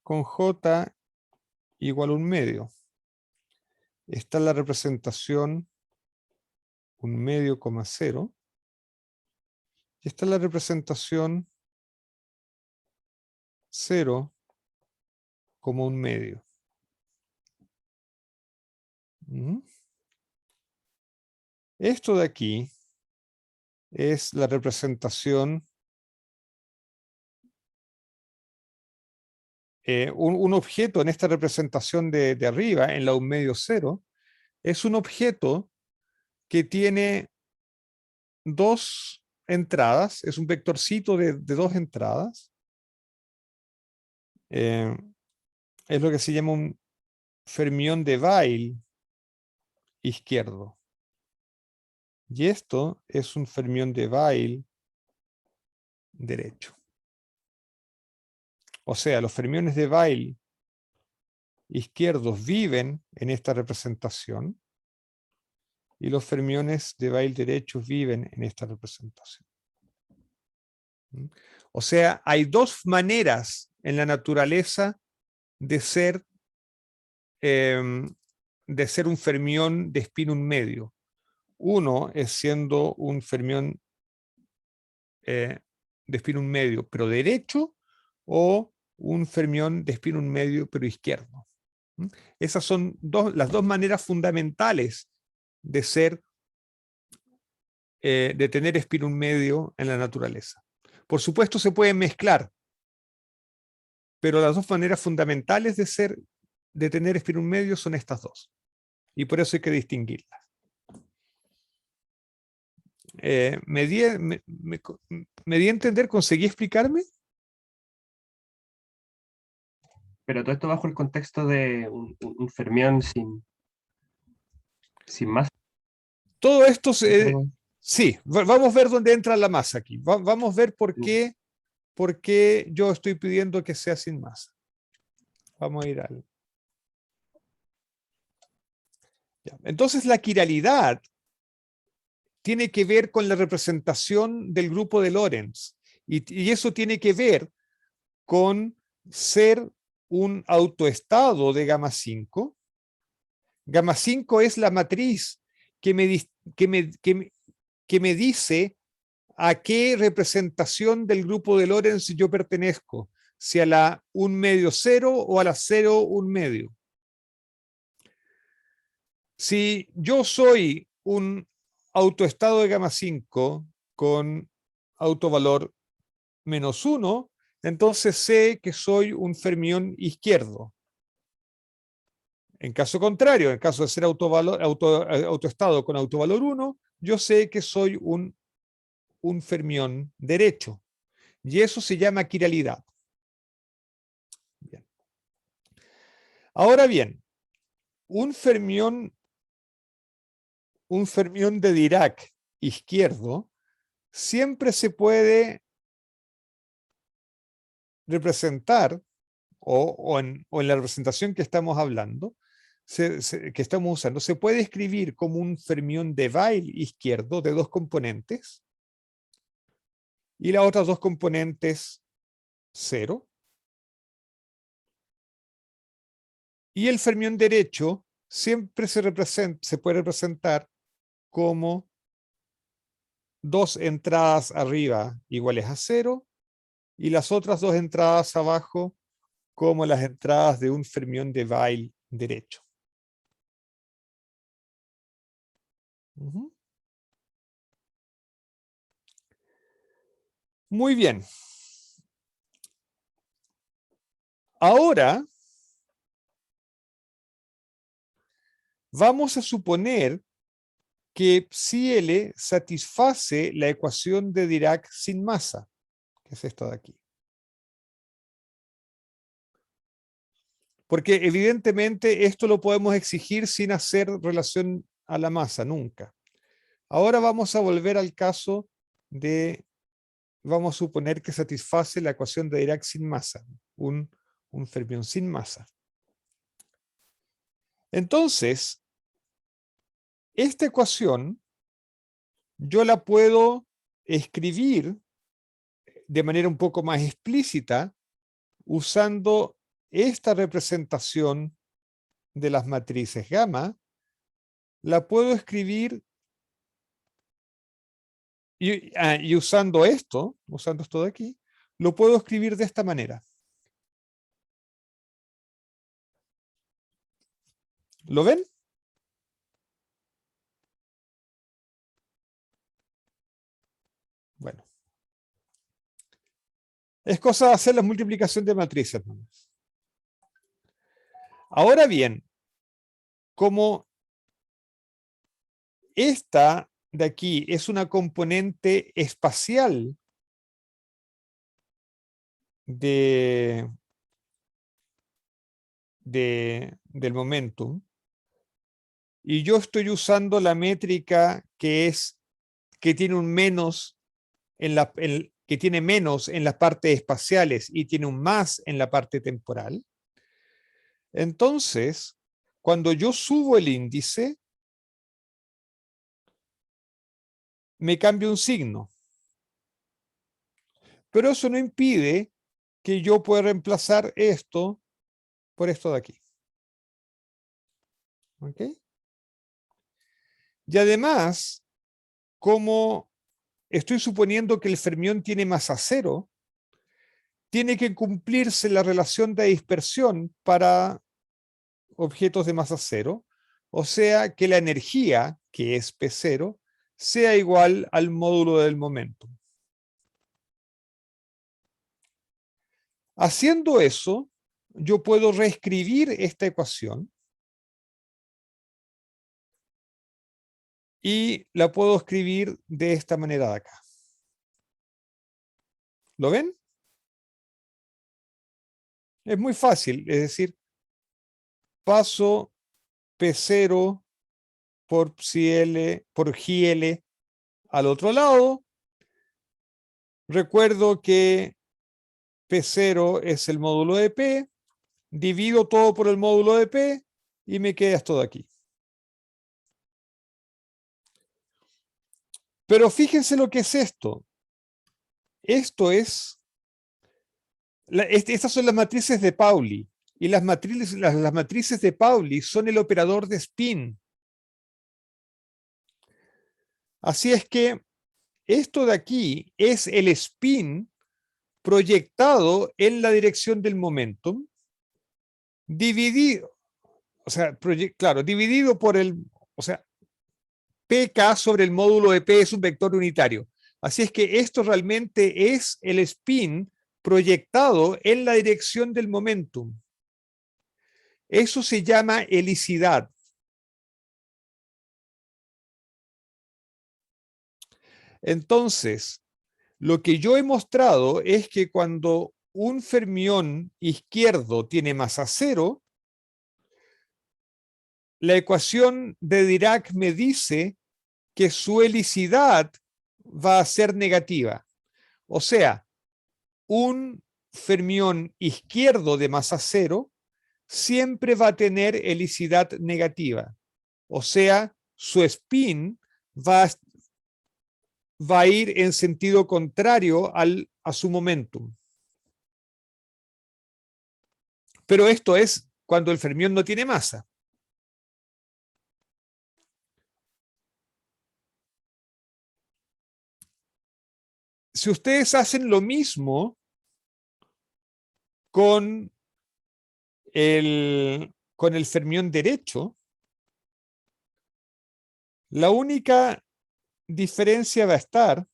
con J igual a 1/2. Está la representación 1/2, 0. Y está la representación 0, 1/2. Esto de aquí es la representación, un objeto en esta representación de arriba, en la 1/2, 0, es un objeto que tiene dos entradas, es un vectorcito de dos entradas. Es lo que se llama un fermión de Weyl izquierdo. Y esto es un fermión de Weyl derecho. O sea, los fermiones de Weyl izquierdos viven en esta representación y los fermiones de Weyl derechos viven en esta representación. O sea, hay dos maneras en la naturaleza de ser un fermión de spin 1/2. Uno es siendo un fermión de spin 1/2 pero derecho, o un fermión de spin 1/2 pero izquierdo. Esas son las dos maneras fundamentales de ser, de tener spin 1/2 en la naturaleza. Por supuesto se pueden mezclar, pero las dos maneras fundamentales de tener spin 1/2 son estas dos. Y por eso hay que distinguirlas. ¿Me di a entender? ¿Conseguí explicarme? Pero todo esto bajo el contexto de un fermión sin masa. Todo esto, sí, vamos a ver dónde entra la masa aquí. Vamos a ver por qué yo estoy pidiendo que sea sin masa. Vamos a ir al... Ya. Entonces la quiralidad tiene que ver con la representación del grupo de Lorentz. Y eso tiene que ver con ser un autoestado de gamma 5. Gamma 5 es la matriz que me dice a qué representación del grupo de Lorentz yo pertenezco, si a la 1 medio 0 o a la 0 1 medio. Si yo soy un autoestado de gamma 5 con autovalor -1, entonces sé que soy un fermión izquierdo. En caso contrario, en caso de ser autoestado con autovalor 1, yo sé que soy un fermión derecho. Y eso se llama quiralidad. Bien. Ahora bien, un fermión de Dirac izquierdo siempre se puede representar, o en la representación que estamos hablando, que estamos usando, se puede escribir como un fermión de Weyl izquierdo de 2 componentes y las otras 2 componentes 0. Y el fermión derecho siempre se puede representar como 2 entradas arriba iguales a 0 y las otras 2 entradas abajo como las entradas de un fermión de Weyl derecho. Muy bien. Ahora vamos a suponer que psi L satisface la ecuación de Dirac sin masa, que es esta de aquí. Porque evidentemente esto lo podemos exigir sin hacer relación a la masa, nunca. Ahora vamos a volver al caso de, vamos a suponer que satisface la ecuación de Dirac sin masa, un fermión sin masa. Entonces, esta ecuación yo la puedo escribir de manera un poco más explícita usando esta representación de las matrices gamma. La puedo escribir y usando esto de aquí, lo puedo escribir de esta manera. ¿Lo ven? Bueno. Es cosa de hacer la multiplicación de matrices. Ahora bien, como esta de aquí es una componente espacial del momentum, y yo estoy usando la métrica que tiene un menos que tiene menos en las partes espaciales y tiene un más en la parte temporal. Entonces, cuando yo subo el índice, me cambia un signo. Pero eso no impide que yo pueda reemplazar esto por esto de aquí. ¿Ok? Y además, como estoy suponiendo que el fermión tiene masa 0, tiene que cumplirse la relación de dispersión para objetos de masa 0, o sea que la energía, que es P0, sea igual al módulo del momento. Haciendo eso, yo puedo reescribir esta ecuación y la puedo escribir de esta manera de acá. ¿Lo ven? Es muy fácil, es decir, paso P0 por GL al otro lado. Recuerdo que P0 es el módulo de P, divido todo por el módulo de P y me queda esto de aquí. Pero fíjense lo que es esto. Esto es, estas son las matrices de Pauli. Y las matrices de Pauli son el operador de spin. Así es que esto de aquí es el spin proyectado en la dirección del momentum, dividido, o sea, claro, dividido por o sea, pk sobre el módulo de p es un vector unitario. Así es que esto realmente es el spin proyectado en la dirección del momentum. Eso se llama helicidad. Entonces, lo que yo he mostrado es que cuando un fermión izquierdo tiene masa cero, la ecuación de Dirac me dice que su helicidad va a ser negativa. O sea, un fermión izquierdo de masa cero siempre va a tener helicidad negativa. O sea, su spin va a ir en sentido contrario a su momentum. Pero esto es cuando el fermión no tiene masa. Si ustedes hacen lo mismo con el fermión derecho, la única diferencia va a estar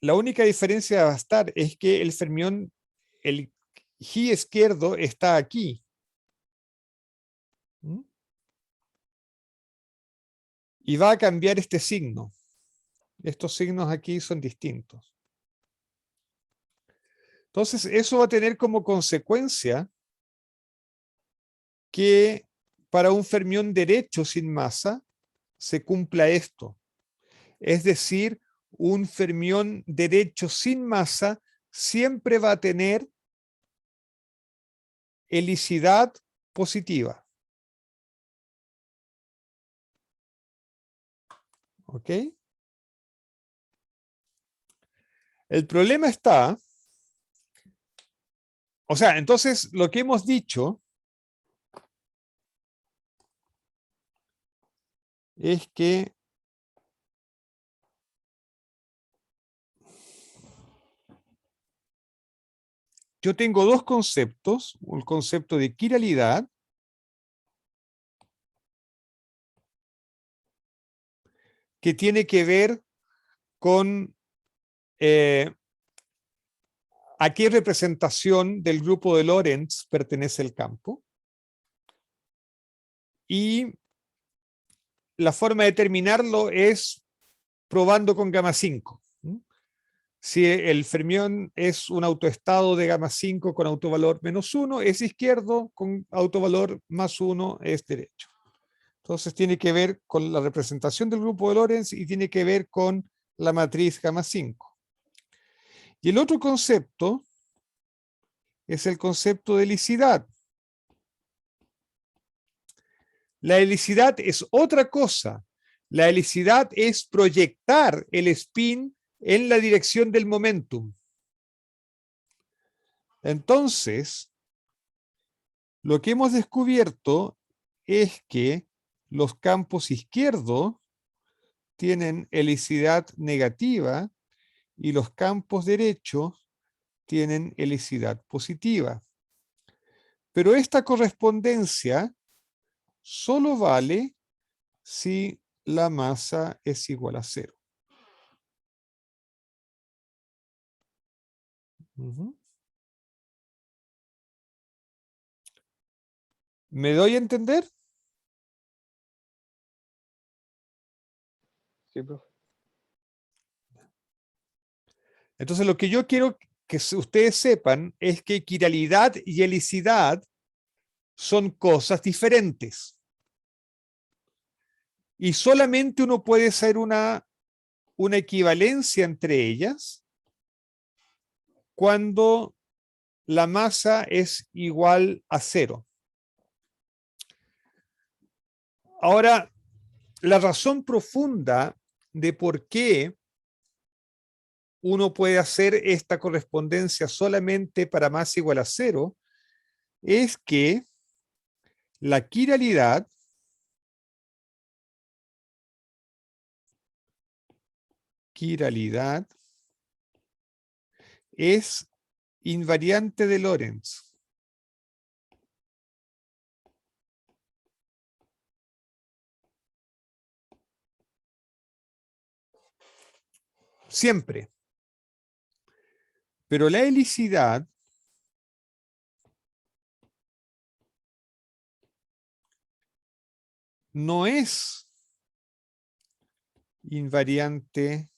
la única diferencia va a estar es que el fermión, el G izquierdo está aquí. ¿Mm? Y va a cambiar este signo. Estos signos aquí son distintos. Entonces, eso va a tener como consecuencia que para un fermión derecho sin masa se cumpla esto. Es decir, un fermión derecho sin masa siempre va a tener helicidad positiva. ¿Ok? El problema está, o sea, entonces lo que hemos dicho es que yo tengo dos conceptos, el concepto de quiralidad que tiene que ver con a qué representación del grupo de Lorentz pertenece el campo. Y la forma de determinarlo es probando con gamma 5. Si el fermión es un autoestado de gamma 5 con autovalor -1, es izquierdo, con autovalor +1 es derecho. Entonces tiene que ver con la representación del grupo de Lorentz y tiene que ver con la matriz gamma 5. Y el otro concepto es el concepto de helicidad. La helicidad es otra cosa. La helicidad es proyectar el spin en la dirección del momentum. Entonces, lo que hemos descubierto es que los campos izquierdos tienen helicidad negativa y los campos derechos tienen helicidad positiva. Pero esta correspondencia solo vale si la masa es igual a 0. ¿Me doy a entender? Sí, profe. Entonces lo que yo quiero que ustedes sepan es que quiralidad y helicidad son cosas diferentes. Y solamente uno puede hacer una equivalencia entre ellas cuando la masa es igual a 0. Ahora, la razón profunda de por qué uno puede hacer esta correspondencia solamente para masa igual a 0 es que la quiralidad es invariante de Lorentz. Siempre. Pero la helicidad no es invariante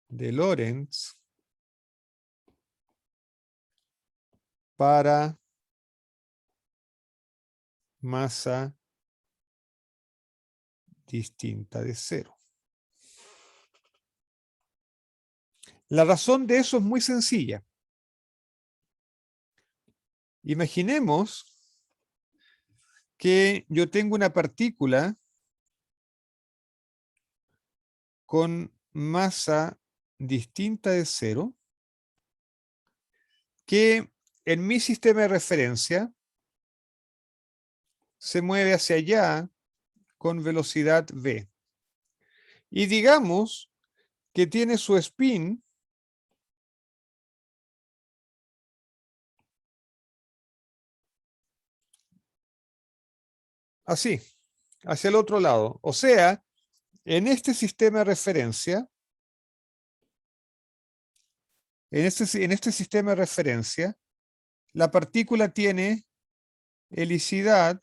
de Lorentz para masa distinta de 0. La razón de eso es muy sencilla. Imaginemos que yo tengo una partícula con masa distinta de 0 que en mi sistema de referencia se mueve hacia allá con velocidad v. Y digamos que tiene su spin así, hacia el otro lado. O sea, en este sistema de referencia, en este sistema de referencia, la partícula tiene helicidad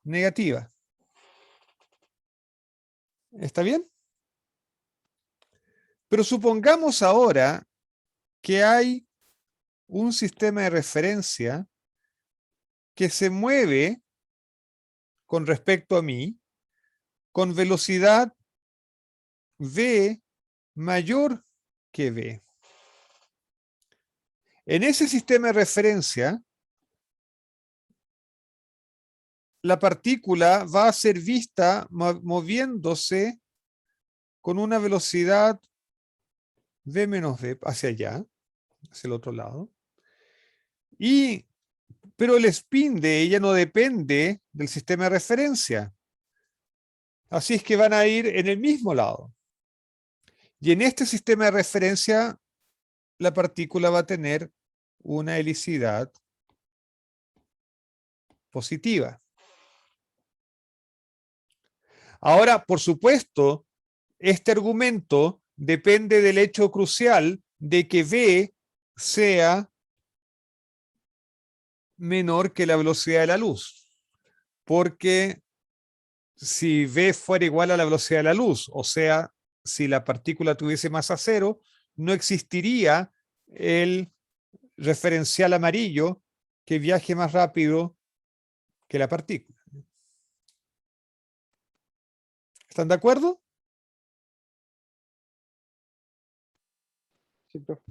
negativa. ¿Está bien? Pero supongamos ahora que hay un sistema de referencia que se mueve con respecto a mí con velocidad v mayor que v. En ese sistema de referencia, la partícula va a ser vista moviéndose con una velocidad v menos v hacia allá, hacia el otro lado. Pero el spin de ella no depende del sistema de referencia. Así es que van a ir en el mismo lado. Y en este sistema de referencia, la partícula va a tener una helicidad positiva. Ahora, por supuesto, este argumento depende del hecho crucial de que v sea menor que la velocidad de la luz. Porque si v fuera igual a la velocidad de la luz, o sea, si la partícula tuviese masa 0, no existiría el referencial amarillo que viaje más rápido que la partícula. ¿Están de acuerdo? Sí, profe.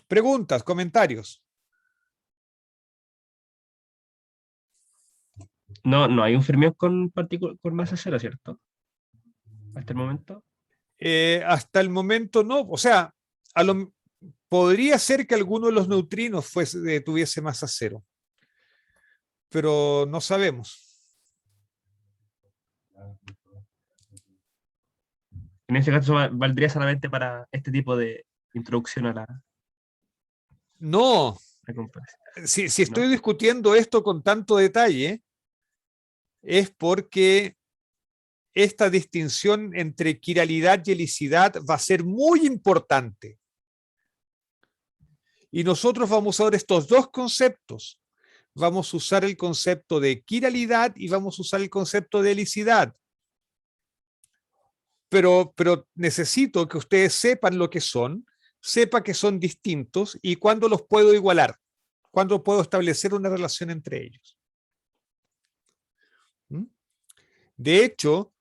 Preguntas, comentarios. No hay un fermión con masa 0, ¿cierto? Hasta el momento. Hasta el momento no. O sea, podría ser que alguno de los neutrinos tuviese masa 0, pero no sabemos. En ese caso valdría solamente para este tipo de introducción a la No, comparación. si estoy ¿No? discutiendo esto con tanto detalle, es porque esta distinción entre quiralidad y helicidad va a ser muy importante. Y nosotros vamos a ver estos dos conceptos. Vamos a usar el concepto de quiralidad y vamos a usar el concepto de helicidad. Pero necesito que ustedes sepan lo que son, sepan que son distintos y cuándo los puedo igualar, cuándo puedo establecer una relación entre ellos. De hecho,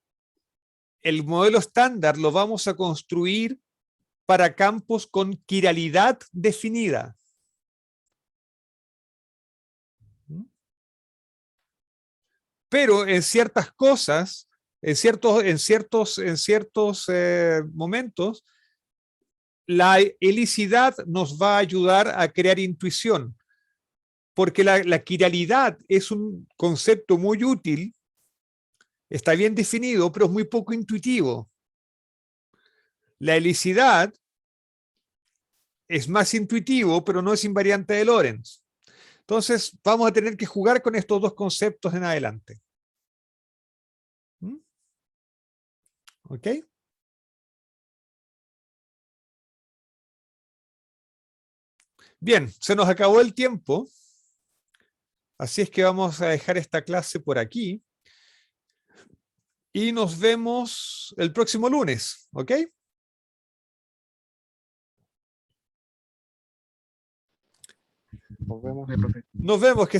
el modelo estándar lo vamos a construir para campos con quiralidad definida. Pero en ciertas cosas, en ciertos momentos, la helicidad nos va a ayudar a crear intuición, porque la quiralidad es un concepto muy útil, está bien definido, pero es muy poco intuitivo. La helicidad es más intuitivo, pero no es invariante de Lorentz. Entonces, vamos a tener que jugar con estos dos conceptos en adelante. ¿Mm? ¿Ok? Bien, se nos acabó el tiempo. Así es que vamos a dejar esta clase por aquí. Y nos vemos el próximo lunes. ¿Ok? Nos vemos. Profe. Nos vemos. Que